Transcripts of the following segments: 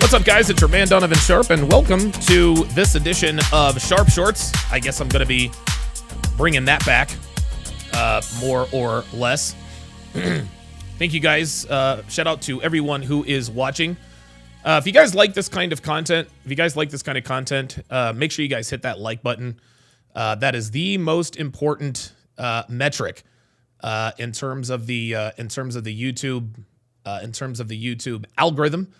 What's up, guys? It's your man, Donovan Sharp, and welcome to this edition of Sharp Shorts. I guess I'm going to be bringing that back, more or less. Thank you, guys. Shout out to everyone who is watching. If you guys like this kind of content, make sure you guys hit that like button. That is the most important metric in terms of the YouTube algorithm.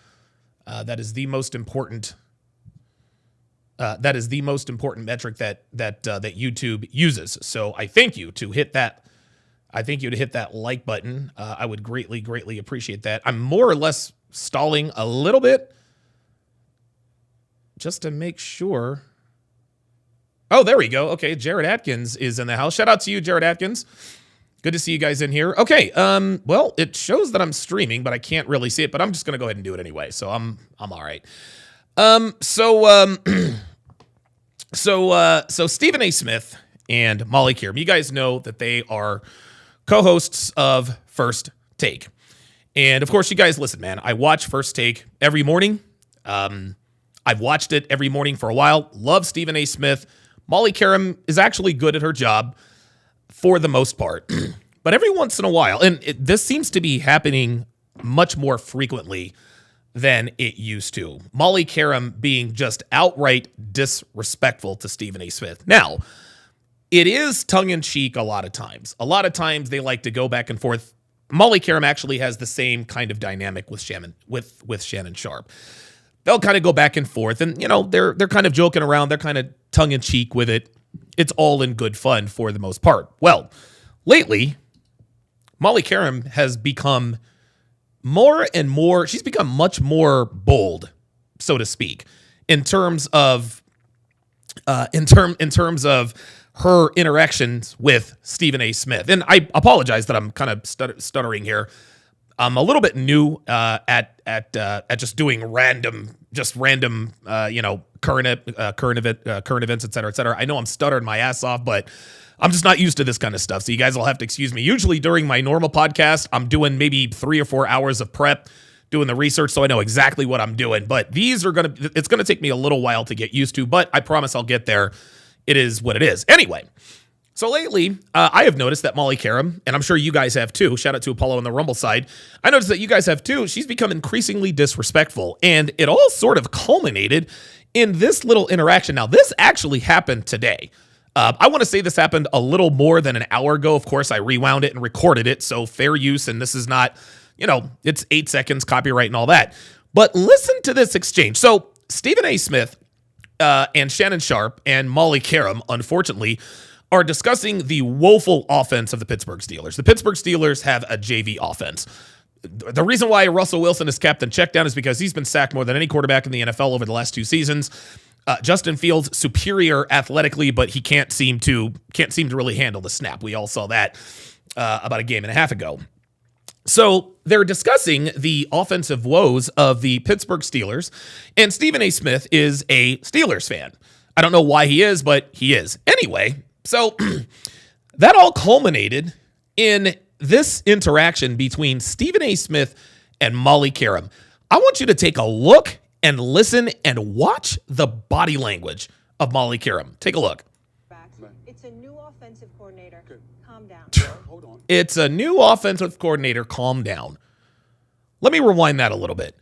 That is the most important. That is the most important metric that YouTube uses. So I thank you to hit that. I thank you to hit that like button. I would greatly appreciate that. I'm more or less stalling a little bit just to make sure. Oh, there we go. Okay, Jared Atkins is in the house. Shout out to you, Jared Atkins. Good to see you guys in here. Okay, well, it shows that I'm streaming, but I can't really see it, but I'm just going to go ahead and do it anyway, so I'm all right. So Stephen A. Smith and Molly Qerim, you guys know that they are co-hosts of First Take. And, of course, you guys listen, man. I watch First Take every morning. I've watched it every morning for a while. Love Stephen A. Smith. Molly Qerim is actually good at her job for the most part. But every once in a while, and this seems to be happening much more frequently than it used to. Molly Qerim being just outright disrespectful to Stephen A. Smith. Now, it is tongue-in-cheek a lot of times. A lot of times they like to go back and forth. Molly Qerim actually has the same kind of dynamic with Shannon Sharp. They'll kind of go back and forth, and they're kind of joking around. They're kind of tongue-in-cheek with it. It's all in good fun for the most part. Well, lately, Molly Qerim has become more and more. She's become much more bold, so to speak, in terms of her interactions with Stephen A. Smith. And I apologize that I'm kind of stuttering here. I'm a little bit new at just doing random current events, et cetera. I know I'm stuttering my ass off, but I'm just not used to this kind of stuff. So you guys will have to excuse me. Usually during my normal podcast, I'm doing maybe 3 or 4 hours of prep, doing the research, so I know exactly what I'm doing. But it's going to take me a little while to get used to, but I promise I'll get there. It is what it is. Anyway, so lately, I have noticed that Molly Qerim, and I'm sure you guys have too, shout out to Apollo on the Rumble side, I noticed that you guys have too, she's become increasingly disrespectful, and it all sort of culminated in this little interaction. Now, this actually happened today. I want to say this happened a little more than an hour ago. Of course, I rewound it and recorded it, so fair use, and this is not, it's 8 seconds, copyright and all that. But listen to this exchange. So Stephen A. Smith and Shannon Sharp and Molly Qerim, unfortunately, are discussing the woeful offense of the Pittsburgh Steelers. The Pittsburgh Steelers have a JV offense. The reason why Russell Wilson is captain checkdown is because he's been sacked more than any quarterback in the NFL over the last 2 seasons. Justin Fields superior athletically, but he can't seem to really handle the snap. We all saw that about a game and a half ago. So they're discussing the offensive woes of the Pittsburgh Steelers, and Stephen A. Smith is a Steelers fan. I don't know why he is, but he is. Anyway, so that all culminated in this interaction between Stephen A. Smith and Molly Qerim. I want you to take a look and listen and watch the body language of Molly Qerim. Take a look. It's a new offensive coordinator. Calm down. Hold on. It's a new offensive coordinator. Calm down. Let me rewind that a little bit.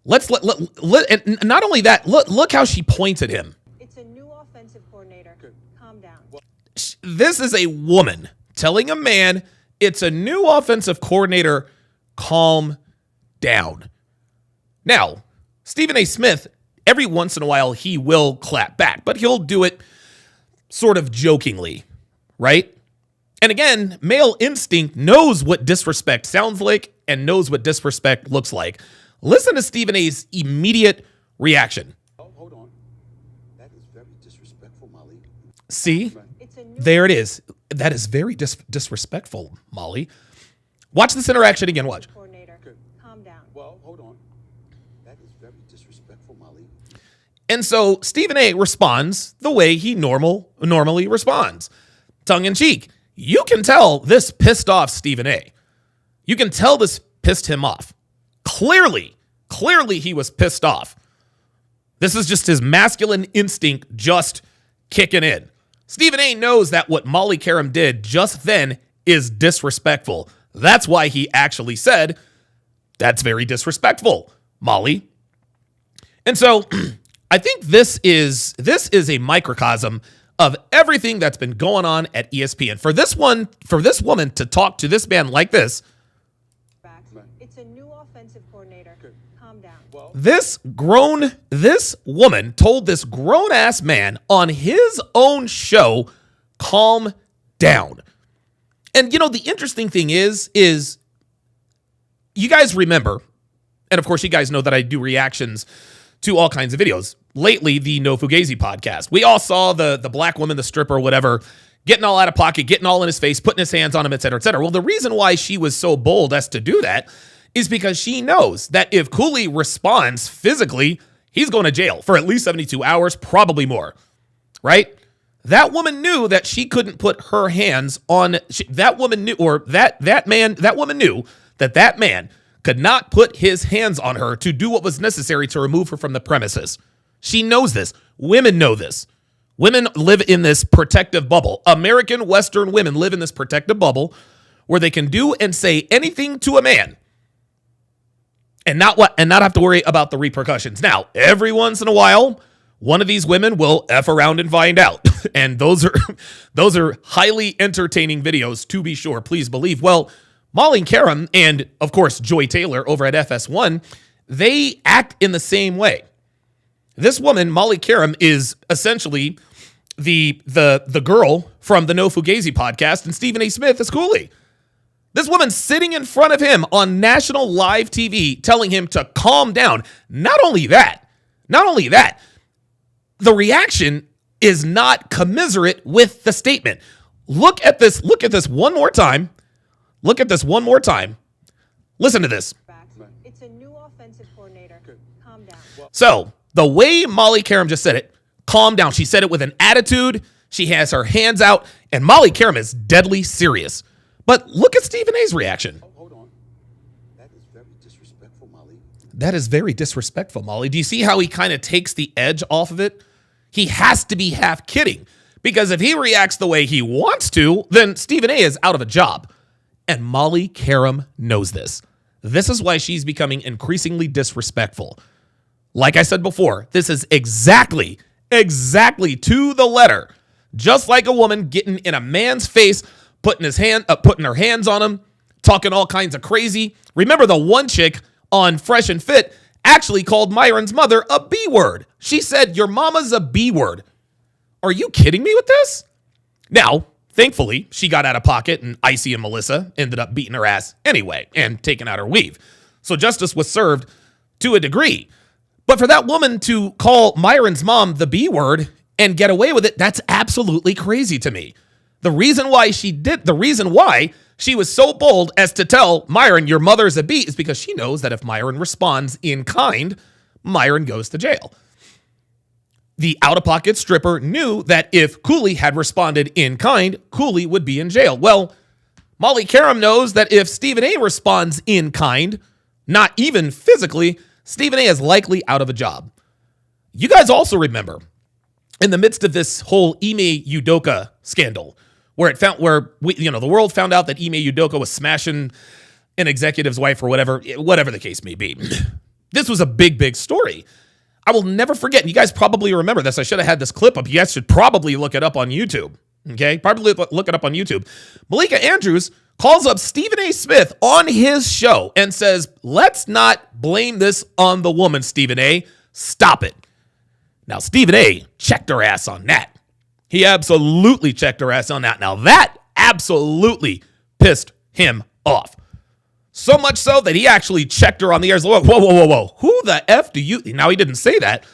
And not only that, look how she points at him. It's a new offensive coordinator. Calm down. This is a woman telling a man it's a new offensive coordinator. Calm down. Now, Stephen A. Smith, every once in a while, he will clap back, but he'll do it sort of jokingly, right? And again, male instinct knows what disrespect sounds like and knows what disrespect looks like. Listen to Stephen A.'s immediate reaction. Oh, hold on. That is very disrespectful, Molly. See? There it is. That is very disrespectful, Molly. Watch this interaction again. Watch. Calm down. Well, hold on. That is very disrespectful, Molly. And so Stephen A. responds the way he normally responds. Tongue in cheek. You can tell this pissed off Stephen A. You can tell this pissed him off. Clearly he was pissed off. This is just his masculine instinct just kicking in. Stephen A knows that what Molly Qerim did just then is disrespectful. That's why he actually said, "That's very disrespectful, Molly." And so I think this is a microcosm of everything that's been going on at ESPN. For this woman to talk to this man like this, it's a new offensive coordinator. Calm down. this woman told this grown-ass man on his own show, calm down. And the interesting thing is you guys remember, and of course you guys know that I do reactions to all kinds of videos. Lately, the No Fugazi podcast. We all saw the black woman, the stripper, whatever, getting all out of pocket, getting all in his face, putting his hands on him, et cetera, et cetera. Well, the reason why she was so bold as to do that is because she knows that if Cooley responds physically, he's going to jail for at least 72 hours, probably more, right? That woman knew that she couldn't put her hands on, that woman knew that man could not put his hands on her to do what was necessary to remove her from the premises. She knows this. Women know this. Women live in this protective bubble. American Western women live in this protective bubble where they can do and say anything to a man and not have to worry about the repercussions. Now, every once in a while, one of these women will F around and find out. And those are highly entertaining videos, to be sure. Please believe. Well, Molly Qerim and, of course, Joy Taylor over at FS1, they act in the same way. This woman, Molly Qerim, is essentially the girl from the No Fugazi podcast, and Stephen A. Smith is Cooley. This woman sitting in front of him on national live TV telling him to calm down. Not only that, the reaction is not commiserate with the statement. Look at this one more time. Listen to this. It's a new offensive coordinator. Calm down. So, the way Molly Qerim just said it, calm down. She said it with an attitude. She has her hands out, and Molly Qerim is deadly serious. But look at Stephen A's reaction. Hold on. That is very disrespectful, Molly. That is very disrespectful, Molly. Do you see how he kind of takes the edge off of it? He has to be half kidding, because if he reacts the way he wants to, then Stephen A is out of a job. And Molly Qerim knows this. This is why she's becoming increasingly disrespectful. Like I said before, this is exactly to the letter. Just like a woman getting in a man's face, putting her hands on him, talking all kinds of crazy. Remember the one chick on Fresh and Fit actually called Myron's mother a B word. She said, "Your mama's a B word." Are you kidding me with this? Now, thankfully, she got out of pocket, and Icy and Melissa ended up beating her ass anyway and taking out her weave. So justice was served to a degree. But for that woman to call Myron's mom the B word and get away with it, that's absolutely crazy to me. The reason why she was so bold as to tell Myron, "Your mother's a B," is because she knows that if Myron responds in kind, Myron goes to jail. The out-of-pocket stripper knew that if Cooley had responded in kind, Cooley would be in jail. Well, Molly Qerim knows that if Stephen A responds in kind, not even physically, Stephen A is likely out of a job. You guys also remember, in the midst of this whole Ime Udoka scandal, where the world found out that Ime Udoka was smashing an executive's wife or whatever the case may be. This was a big story. I will never forget. You guys probably remember this. I should have had this clip up. You guys should probably look it up on YouTube. Okay? Probably look it up on YouTube. Malika Andrews calls up Stephen A. Smith on his show and says, "Let's not blame this on the woman, Stephen A. Stop it." Now, Stephen A. checked her ass on that. He absolutely checked her ass on that. Now, that absolutely pissed him off. So much so that he actually checked her on the air. Whoa. Who the F do you... Now, he didn't say that,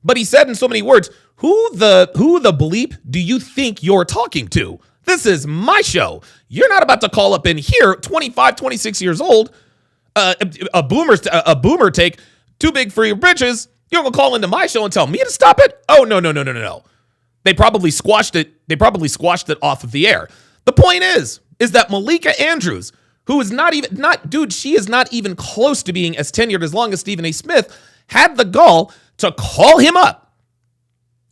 but he said in so many words, who the bleep do you think you're talking to? This is my show. You're not about to call up in here, 25, 26 years old, a boomer take, too big for your britches. You're going to call into my show and tell me to stop it? Oh, no. They probably squashed it. They probably squashed it off of the air. The point is that Malika Andrews, who is she is not even close to being as tenured as long as Stephen A. Smith, had the gall to call him up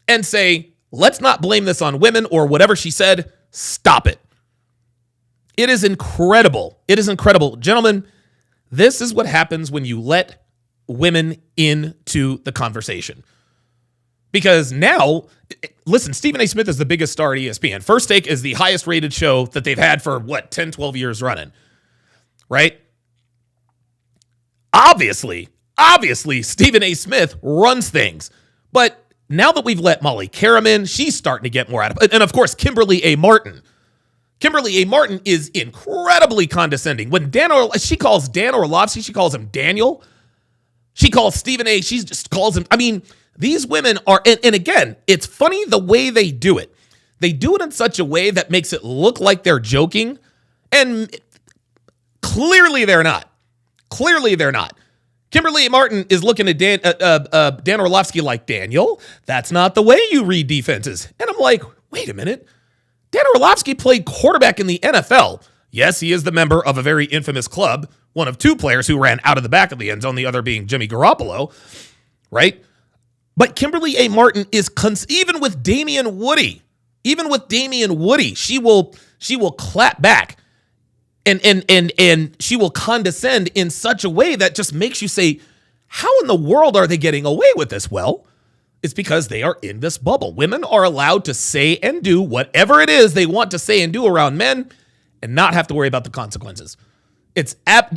and say, let's not blame this on women or whatever she said. Stop it. It is incredible. It is incredible. Gentlemen, this is what happens when you let women into the conversation. Because now, listen, Stephen A. Smith is the biggest star at ESPN. First Take is the highest rated show that they've had for, 10, 12 years running, right? Obviously, Stephen A. Smith runs things. But now that we've let Molly Qerim in, she's starting to get more out of it. And of course, Kimberly A. Martin. Kimberly A. Martin is incredibly condescending. When she calls Dan Orlovsky, she calls him Daniel. She calls Stephen A. She just calls him. I mean, these women are, and again, it's funny the way they do it. They do it in such a way that makes it look like they're joking, and clearly they're not. Clearly they're not. Kimberly Martin is looking at Dan Orlovsky like, Daniel, that's not the way you read defenses. And I'm like, wait a minute. Dan Orlovsky played quarterback in the NFL. Yes, he is the member of a very infamous club, one of two players who ran out of the back of the end zone, the other being Jimmy Garoppolo, right? But Kimberly A. Martin is, even with Damian Woody, she will clap back and she will condescend in such a way that just makes you say, how in the world are they getting away with this? Well, it's because they are in this bubble. Women are allowed to say and do whatever it is they want to say and do around men and not have to worry about the consequences. It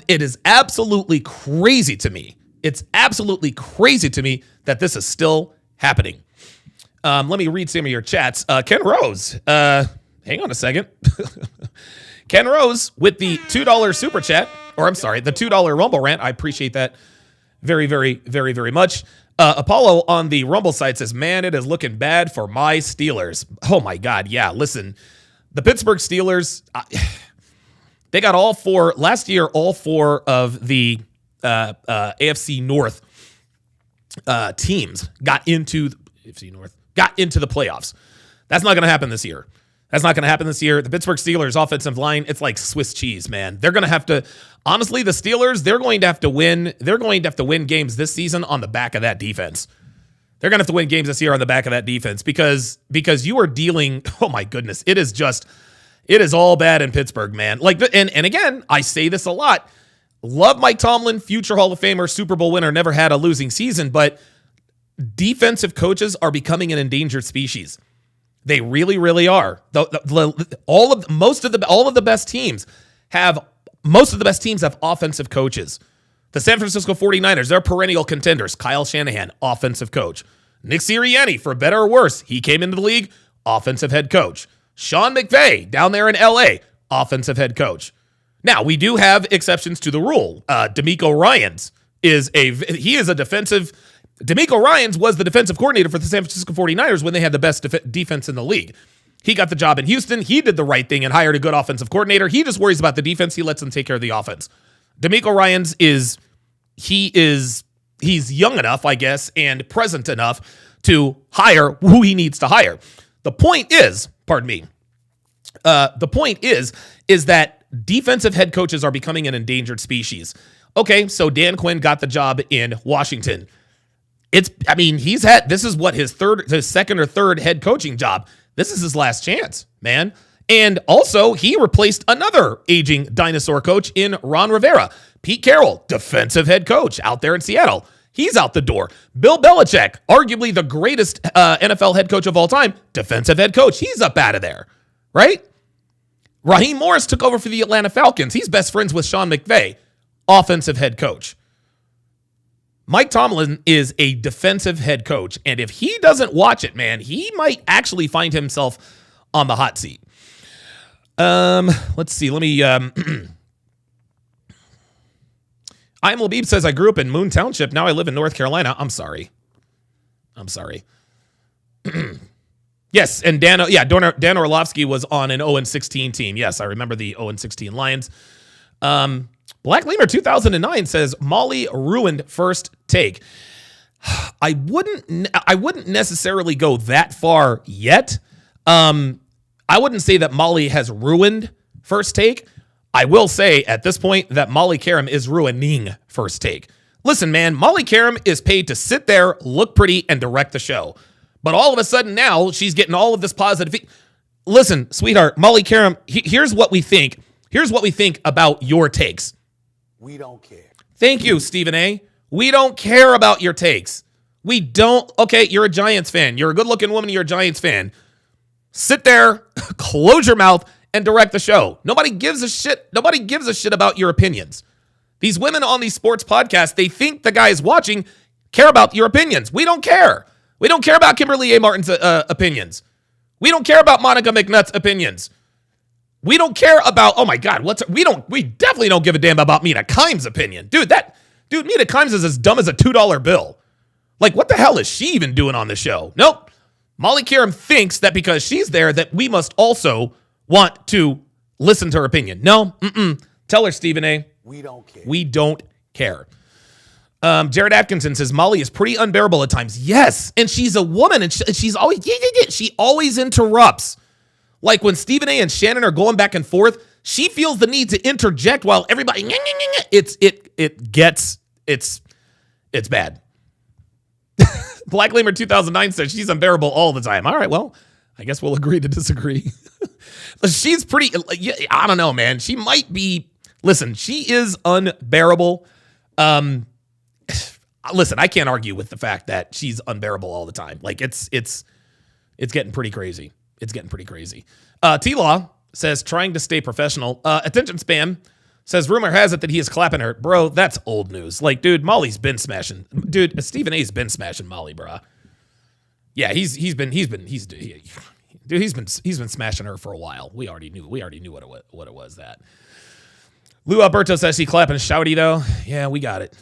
is absolutely crazy to me. It's absolutely crazy to me that this is still happening. Let me read some of your chats. Ken Rose, hang on a second. Ken Rose with the $2 super chat, or I'm sorry, the $2 Rumble rant. I appreciate that very, very, very, very much. Apollo on the Rumble site says, man, it is looking bad for my Steelers. Oh my God. Yeah. Listen, the Pittsburgh Steelers, they got all four of the AFC North teams got into the playoffs. That's not going to happen this year. The Pittsburgh Steelers offensive line, it's like Swiss cheese, man. They're going to have to, honestly, the Steelers, they're going to have to win games this season on the back of that defense. They're going to have to win games this year on the back of that defense because you are dealing, oh my goodness, it is all bad in Pittsburgh, man. Like, and again, I say this a lot. Love Mike Tomlin, future Hall of Famer, Super Bowl winner, never had a losing season, but defensive coaches are becoming an endangered species. They really, really are. All of the best teams have offensive coaches. The San Francisco 49ers, they're perennial contenders. Kyle Shanahan, offensive coach. Nick Sirianni, for better or worse, he came into the league, offensive head coach. Sean McVay, down there in LA, offensive head coach. Now, we do have exceptions to the rule. DeMeco Ryans DeMeco Ryans was the defensive coordinator for the San Francisco 49ers when they had the best defense in the league. He got the job in Houston. He did the right thing and hired a good offensive coordinator. He just worries about the defense. He lets them take care of the offense. DeMeco Ryans he's young enough, I guess, and present enough to hire who he needs to hire. The point is that defensive head coaches are becoming an endangered species. Okay, so Dan Quinn got the job in Washington. This is what his second or third head coaching job. This is his last chance, man. And also, he replaced another aging dinosaur coach in Ron Rivera. Pete Carroll, defensive head coach out there in Seattle. He's out the door. Bill Belichick, arguably the greatest NFL head coach of all time, defensive head coach. He's up out of there, right? Raheem Morris took over for the Atlanta Falcons. He's best friends with Sean McVay, offensive head coach. Mike Tomlin is a defensive head coach, and if he doesn't watch it, man, he might actually find himself on the hot seat. Let's see. Let me. I'm Labib says, I grew up in Moon Township. Now I live in North Carolina. I'm sorry. Yes, and Dan Orlovsky was on an 0-16 team. Yes, I remember the 0-16 Lions. Black Lemur 2009 says Molly ruined First Take. I wouldn't necessarily go that far yet. I wouldn't say that Molly has ruined First Take. I will say at this point that Molly Qerim is ruining First Take. Listen, man, Molly Qerim is paid to sit there, look pretty, and direct the show. But all of a sudden now, she's getting all of this positive. Listen, sweetheart, Molly Qerim, here's what we think. Here's what we think about your takes. We don't care. Thank you, Stephen A. We don't care about your takes. We don't. Okay, you're a Giants fan. You're a good-looking woman. You're a Giants fan. Sit there, close your mouth, and direct the show. Nobody gives a shit. Nobody gives a shit about your opinions. These women on these sports podcasts, they think the guys watching care about your opinions. We don't care. We don't care about Kimberly A. Martin's opinions. We don't care about Monica McNutt's opinions. We don't care about, oh my God, we definitely don't give a damn about Mina Kimes' opinion. Dude, Mina Kimes is as dumb as a $2 bill. Like, what the hell is she even doing on the show? Nope. Molly Qerim thinks that because she's there that we must also want to listen to her opinion. No, Tell her, Stephen A. We don't care. We don't care. Jared Atkinson says Molly is pretty unbearable at times. Yes, and she's a woman, and she's always she always interrupts. Like when Stephen A. and Shannon are going back and forth, she feels the need to interject while everybody. It's bad. Black Lamer 2009 says she's unbearable all the time. All right, well, I guess we'll agree to disagree. She's pretty. I don't know, man. She might be. Listen, she is unbearable. Listen, I can't argue with the fact that she's unbearable all the time. Like it's getting pretty crazy. It's getting pretty crazy. T-Law says trying to stay professional. Attention spam says rumor has it that he is clapping her. Bro, that's old news. Like, dude, Molly's been smashing. Dude, Stephen A's been smashing Molly, bro. Yeah, he's been smashing her for a while. We already knew what it was that. Lou Alberto says he clapping shouty though. Yeah, we got it.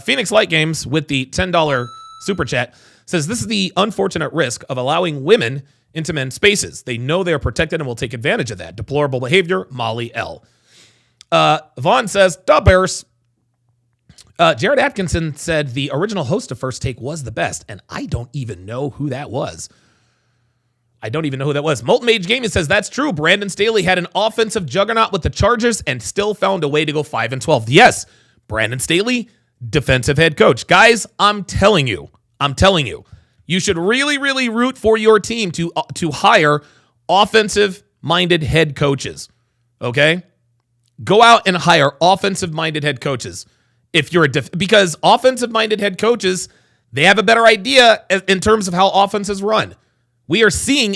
Phoenix Light Games with the $10 super chat says this is the unfortunate risk of allowing women into men's spaces. They know they are protected and will take advantage of that. Deplorable behavior, Molly L. Vaughn says, duh bears. Jared Atkinson said the original host of First Take was the best, and I don't even know who that was. Molten Mage Gaming says that's true. Brandon Staley had an offensive juggernaut with the Chargers and still found a way to go 5-12. Yes, Brandon Staley, defensive head coach. Guys, I'm telling you, you should really, really root for your team to hire offensive-minded head coaches. Okay, go out and hire offensive-minded head coaches. If you're because offensive-minded head coaches, they have a better idea in terms of how offenses run. We are seeing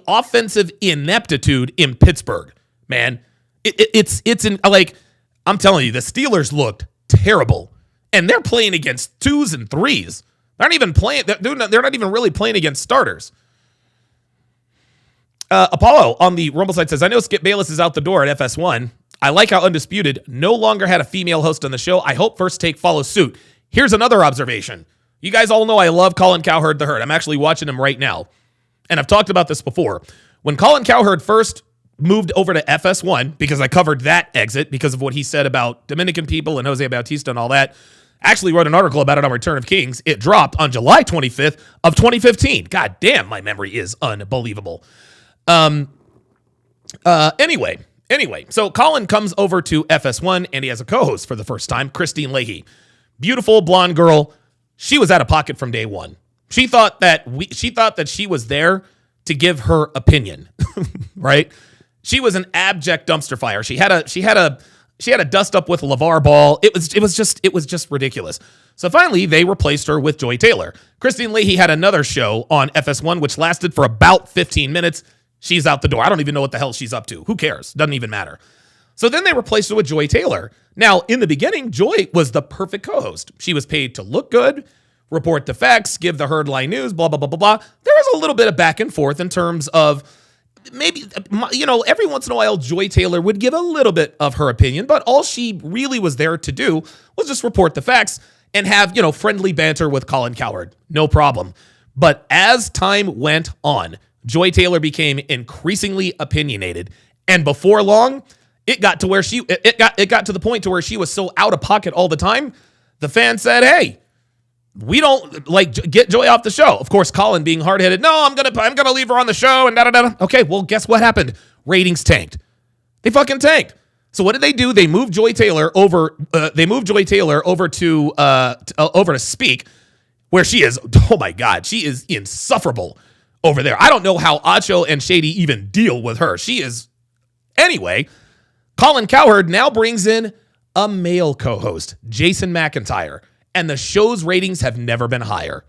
offensive ineptitude in Pittsburgh, man. It's in like I'm telling you, the Steelers looked terrible, and they're playing against 2s and 3s. They're not even playing. They're not even really playing against starters. Apollo on the Rumble site says, I know Skip Bayless is out the door at FS1. I like how Undisputed no longer had a female host on the show. I hope First Take follows suit. Here's another observation. You guys all know I love Colin Cowherd the Herd. I'm actually watching him right now. And I've talked about this before. When Colin Cowherd first moved over to FS1, because I covered that exit because of what he said about Dominican people and Jose Bautista and all that, actually wrote an article about it on Return of Kings. It dropped on July 25th of 2015. God damn, my memory is unbelievable. Anyway, so Colin comes over to FS1 and he has a co-host for the first time, Christine Leahy. Beautiful blonde girl. She was out of pocket from day one. She thought that she was there to give her opinion, right? She was an abject dumpster fire. She had a dust up with LeVar Ball. It was just ridiculous. So finally, they replaced her with Joy Taylor. Christine Leahy had another show on FS1, which lasted for about 15 minutes. She's out the door. I don't even know what the hell she's up to. Who cares? Doesn't even matter. So then they replaced her with Joy Taylor. Now, in the beginning, Joy was the perfect co-host. She was paid to look good, report the facts, give the herd line news, blah, blah, blah, blah, blah. There was a little bit of back and forth in terms of maybe, every once in a while, Joy Taylor would give a little bit of her opinion, but all she really was there to do was just report the facts and have, friendly banter with Colin Cowherd. No problem. But as time went on, Joy Taylor became increasingly opinionated. And before long, it got to where it got to the point to where she was so out of pocket all the time. The fans said, hey, we don't get Joy off the show. Of course, Colin being hard-headed. No, I'm gonna leave her on the show and da-da-da. Okay, well, guess what happened? Ratings tanked. They fucking tanked. So what did they do? They moved Joy Taylor over. Over to Speak, where she is. Oh my God, she is insufferable over there. I don't know how Acho and Shady even deal with her. She is. Anyway, Colin Cowherd now brings in a male co-host, Jason McIntyre, and the show's ratings have never been higher.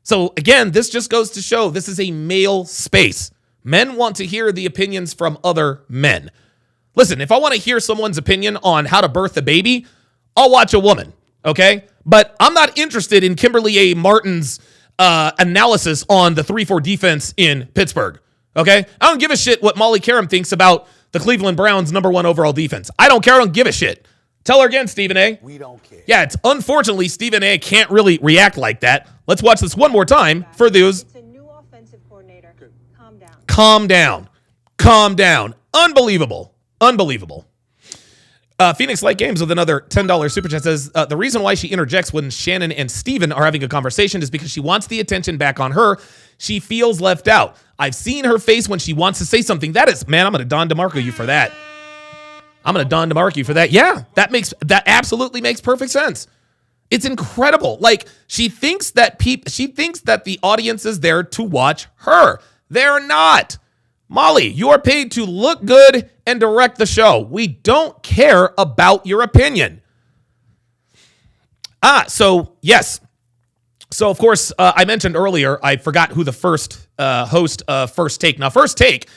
So again, this just goes to show this is a male space. Men want to hear the opinions from other men. Listen, if I want to hear someone's opinion on how to birth a baby, I'll watch a woman, okay? But I'm not interested in Kimberly A. Martin's analysis on the 3-4 defense in Pittsburgh, okay? I don't give a shit what Molly Qerim thinks about the Cleveland Browns' #1 overall defense. I don't care. I don't give a shit. Tell her again, Stephen A. We don't care. Yeah, it's unfortunately Stephen A. can't really react like that. Let's watch this one more time for those. It's a new offensive coordinator. Calm down. Calm down. Unbelievable. Phoenix Light Games with another $10 super chat says, the reason why she interjects when Shannon and Steven are having a conversation is because she wants the attention back on her. She feels left out. I've seen her face when she wants to say something. That is, man, I'm going to Don DeMarco you for that. Yeah, that absolutely makes perfect sense. It's incredible. Like, she thinks that the audience is there to watch her. They're not. Molly, you are paid to look good and direct the show. We don't care about your opinion. So yes. So of course, I mentioned earlier, I forgot who the first host of First Take. Now, First Take,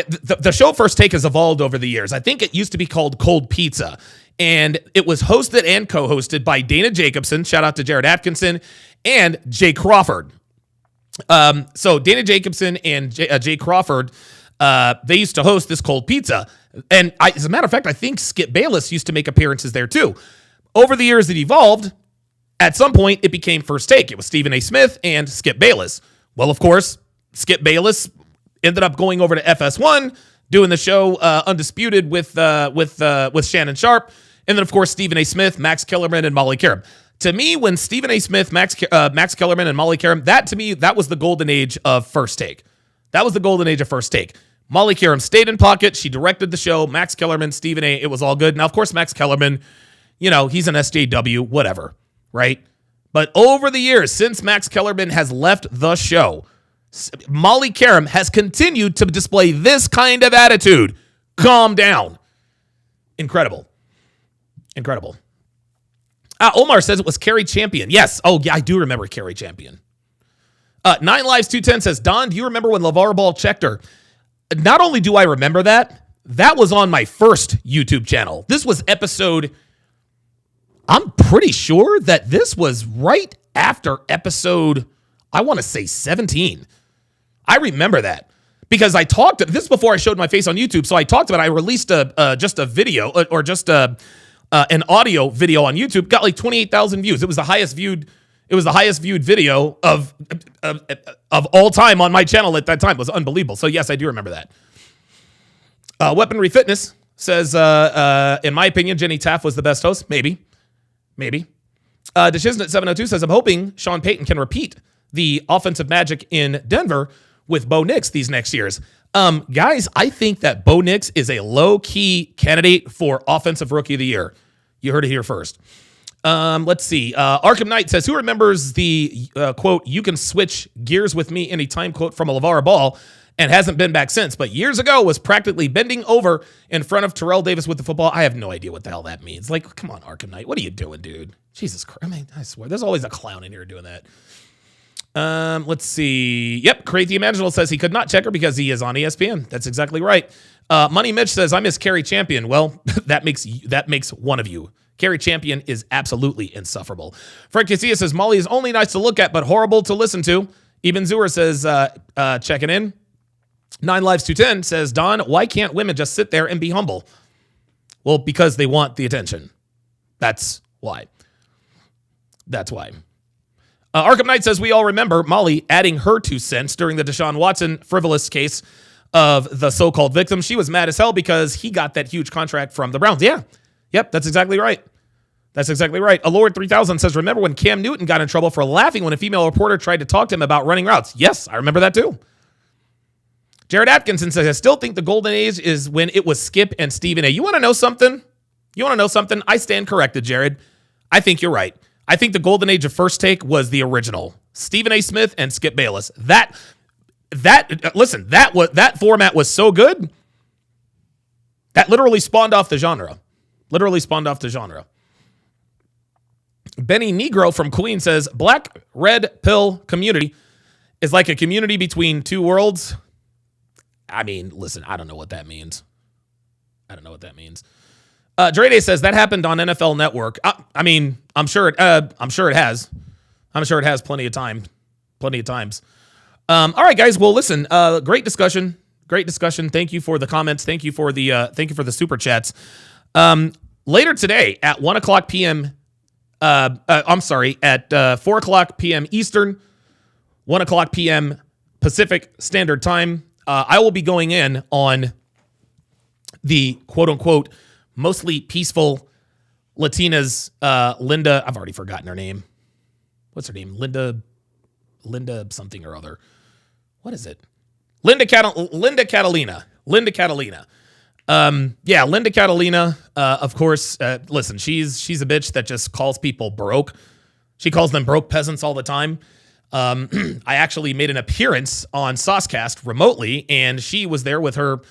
the show First Take has evolved over the years. I think it used to be called Cold Pizza, and it was hosted and co-hosted by Dana Jacobson. Shout out to Jared Atkinson and Jay Crawford. So Dana Jacobson and Jay Crawford, they used to host this Cold Pizza. And as a matter of fact, I think Skip Bayless used to make appearances there too. Over the years, it evolved. At some point, it became First Take. It was Stephen A. Smith and Skip Bayless. Well, of course, Skip Bayless ended up going over to FS1, doing the show Undisputed with Shannon Sharp. And then, of course, Stephen A. Smith, Max Kellerman, and Molly Qerim. To me, when Stephen A. Smith, Max Kellerman, and Molly Qerim, that was the golden age of First Take. Molly Qerim stayed in pocket. She directed the show. Max Kellerman, Stephen A., it was all good. Now, of course, Max Kellerman, he's an SJW, whatever, right? But over the years, since Max Kellerman has left the show, Molly Qerim has continued to display this kind of attitude. Calm down. Incredible. Omar says it was Carrie Champion. Yes. Oh, yeah, I do remember Carrie Champion. 9 Lives 210 says, Don, do you remember when LeVar Ball checked her? Not only do I remember that was on my first YouTube channel. This was episode, I'm pretty sure that this was right after episode, I want to say 17. I remember that because I talked, this is before I showed my face on YouTube. So I talked about, I released just a video or just an audio video on YouTube, got like 28,000 views. It was the highest viewed video of all time on my channel at that time. It was unbelievable. So yes, I do remember that. Weaponry Fitness says, in my opinion, Jenny Taft was the best host. Maybe. Deshiznit702 says, I'm hoping Sean Payton can repeat the offensive magic in Denver with Bo Nix these next years. Guys, I think that Bo Nix is a low-key candidate for Offensive Rookie of the Year. You heard it here first. Let's see. Arkham Knight says, who remembers the quote, you can switch gears with me anytime quote from a LeVar Ball and hasn't been back since, but years ago was practically bending over in front of Terrell Davis with the football. I have no idea what the hell that means. Like, come on, Arkham Knight. What are you doing, dude? Jesus Christ. I mean, I swear, there's always a clown in here doing that. Let's see. Yep, Crazy Imaginal says he could not check her because he is on ESPN. That's exactly right. Money Mitch says, I miss Carrie Champion. Well, that makes one of you. Carrie Champion is absolutely insufferable. Frank Casillas says, Molly is only nice to look at, but horrible to listen to. Eben Zuer says, checking in. 9 Lives 210 says, Don, why can't women just sit there and be humble? Well, because they want the attention. That's why. Arkham Knight says, we all remember Molly adding her 2 cents during the Deshaun Watson frivolous case of the so-called victim. She was mad as hell because he got that huge contract from the Browns. Yeah. Yep, that's exactly right. Alord 3000 says, remember when Cam Newton got in trouble for laughing when a female reporter tried to talk to him about running routes? Yes, I remember that too. Jared Atkinson says, I still think the golden age is when it was Skip and Stephen A. You want to know something? I stand corrected, Jared. I think you're right. I think the golden age of First Take was the original. Stephen A. Smith and Skip Bayless. That format was so good that literally spawned off the genre. Benny Negro from Queen says, Black Red Pill community is like a community between two worlds. I mean, listen, I don't know what that means. Drede says that happened on NFL Network. I mean, I'm sure it has. I'm sure it has plenty of times. All right, guys. Well, listen, great discussion. Thank you for the comments. Thank you for the super chats. Later today at 1:00 p.m. At 4:00 p.m. Eastern, 1:00 p.m. Pacific Standard Time, I will be going in on the quote-unquote mostly peaceful Latinas, Linda, I've already forgotten her name. What's her name? Linda something or other. What is it? Linda Catalina. Linda Catalina, of course, listen, she's a bitch that just calls people broke. She calls them broke peasants all the time. I actually made an appearance on Saucecast remotely, and she was there with her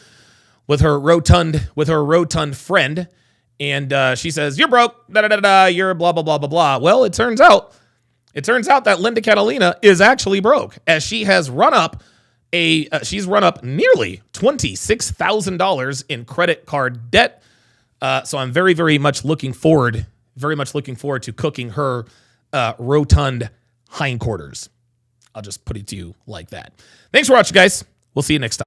rotund friend, and she says, "You're broke, you're blah blah blah blah blah." Well, it turns out that Linda Catalina is actually broke, as she has run up nearly $26,000 in credit card debt. So I'm very, very much looking forward to cooking her rotund hindquarters. I'll just put it to you like that. Thanks for watching, guys. We'll see you next time.